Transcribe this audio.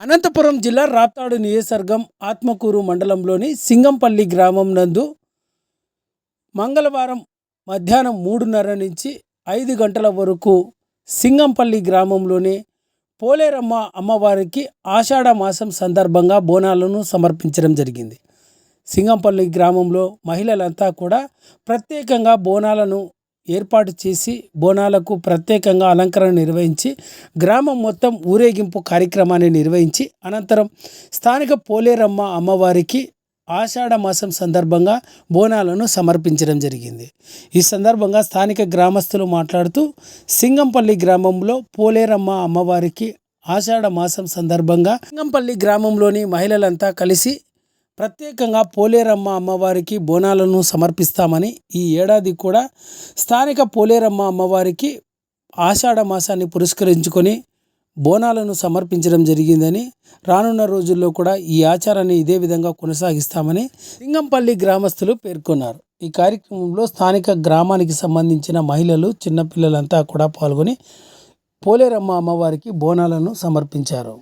అనంతపురం జిల్లా రాప్తాడు నియోజకవర్గం ఆత్మకూరు మండలంలోని సింగంపల్లి గ్రామం నందు మంగళవారం మధ్యాహ్నం 3:30 నుంచి 5 గంటల వరకు సింగంపల్లి గ్రామంలోని పోలేరమ్మ అమ్మవారికి ఆషాఢ మాసం సందర్భంగా బోనాలను సమర్పించడం జరిగింది. సింగంపల్లి గ్రామంలో మహిళలంతా కూడా ప్రత్యేకంగా బోనాలను ఏర్పాటు చేసి బోనాలకు ప్రత్యేకంగా అలంకరణ నిర్వహించి గ్రామం మొత్తం ఊరేగింపు కార్యక్రమాన్ని నిర్వహించి అనంతరం స్థానిక పోలేరమ్మ అమ్మవారికి ఆషాఢ మాసం సందర్భంగా బోనాలను సమర్పించడం జరిగింది. ఈ సందర్భంగా స్థానిక గ్రామస్తులు మాట్లాడుతూ సింగంపల్లి గ్రామంలో పోలేరమ్మ అమ్మవారికి ఆషాఢ మాసం సందర్భంగా సింగంపల్లి గ్రామంలోని మహిళలంతా కలిసి ప్రత్యేకంగా పోలేరమ్మ అమ్మవారికి బోనాలను సమర్పిస్తామని, ఈ ఏడాది కూడా స్థానిక పోలేరమ్మ అమ్మవారికి ఆషాఢ మాసాన్ని పురస్కరించుకొని బోనాలను సమర్పించడం జరిగిందని, రానున్న రోజుల్లో కూడా ఈ ఆచారాన్ని ఇదే విధంగా కొనసాగిస్తామని సింగంపల్లి గ్రామస్తులు పేర్కొన్నారు. ఈ కార్యక్రమంలో స్థానిక గ్రామానికి సంబంధించిన మహిళలు, చిన్నపిల్లలంతా కూడా పాల్గొని పోలేరమ్మ అమ్మవారికి బోనాలను సమర్పించారు.